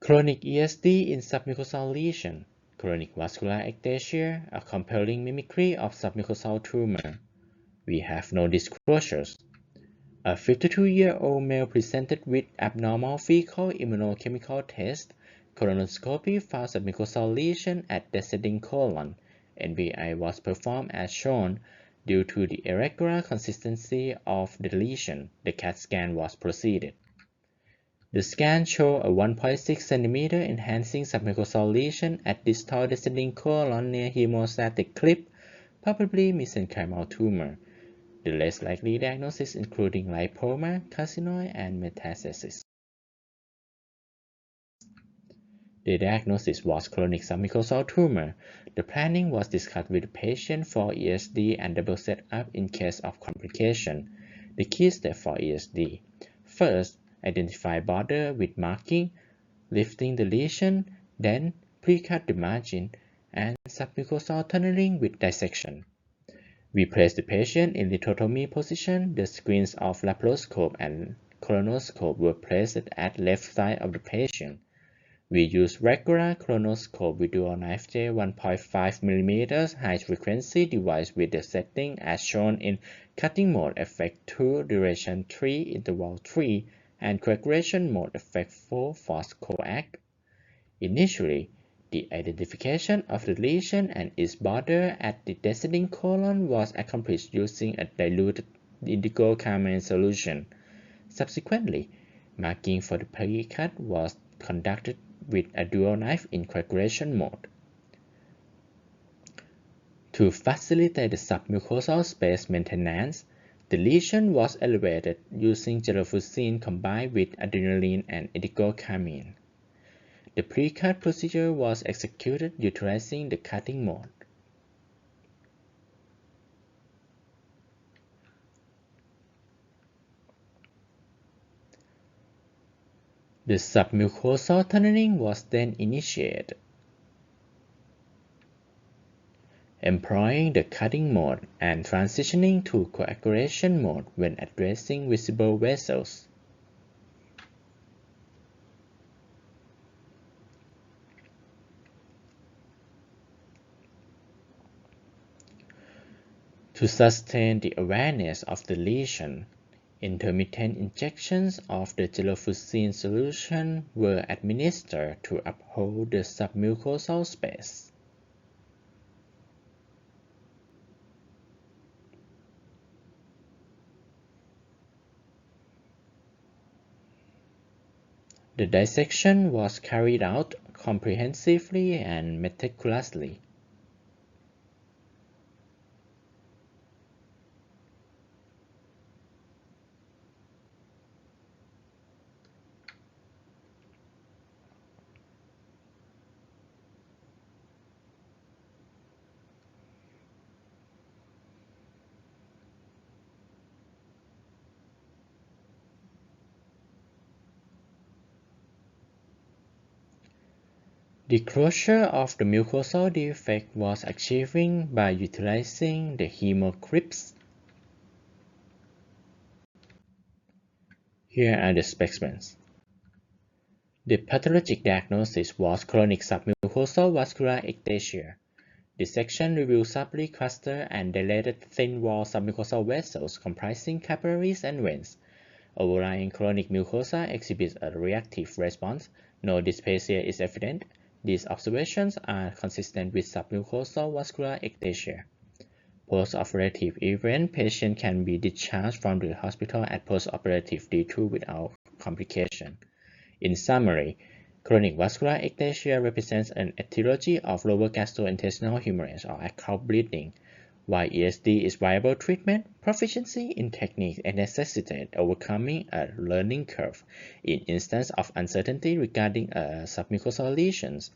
Chronic ESD in submucosal lesion. Chronic vascular ectasia, a compelling mimicry of submucosal tumor. We have no disclosures. A 52-year-old male presented with abnormal fecal immunochemical test. Colonoscopy found submucosal lesion at descending colon. NBI was performed as shown. Due to the irregular consistency of the lesion, the CAT scan was proceeded. The scan showed a 1.6 cm enhancing submucosal lesion at distal descending colon near hemostatic clip, probably mesenchymal tumor. The less likely diagnosis including lipoma, carcinoid, and metastasis. The diagnosis was chronic submucosal tumor. The planning was discussed with the patient for ESD and double set up in case of complication. The key step for ESD. First, identify border with marking, lifting the lesion, then pre-cut the margin, and submucosal tunneling with dissection. We place the patient in lithotomy position. The screens of laparoscope and colonoscope were placed at left side of the patient. We use regular colonoscope with dual knife J 1.5 mm high frequency device with the setting as shown in cutting mode effect 2, duration 3, interval 3, and coagulation mode effect 4, force coag. Initially, the identification of the lesion and its border at the descending colon was accomplished using a diluted indigo carmine solution. Subsequently, marking for the pre-cut was conducted with a dual knife in coagulation mode. To facilitate the submucosal space maintenance, the lesion was elevated using gelofuscin combined with adrenaline and indigo carmine. The pre-cut procedure was executed utilizing the cutting mode. The submucosal tunneling was then initiated, employing the cutting mode and transitioning to coagulation mode when addressing visible vessels. To sustain the awareness of the lesion, intermittent injections of the gelofuscin solution were administered to uphold the submucosal space. The dissection was carried out comprehensively and meticulously. The closure of the mucosal defect was achieved by utilizing the hemocrypts. Here are the specimens. The pathologic diagnosis was chronic submucosal vascular ectasia. Dissection revealed subtly clustered and dilated thin-walled submucosal vessels comprising capillaries and veins. Overlying chronic mucosa exhibits a reactive response. No dysplasia is evident. These observations are consistent with submucosal vascular ectasia. Post-operative event, patient can be discharged from the hospital at post-operative D2 without complication. In summary, chronic vascular ectasia represents an etiology of lower gastrointestinal hemorrhage or occult bleeding. While ESD is viable treatment, proficiency in technique necessitates overcoming a learning curve. In instance of uncertainty regarding submucosal lesions,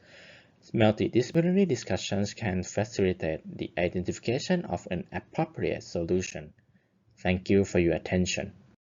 multidisciplinary discussions can facilitate the identification of an appropriate solution. Thank you for your attention.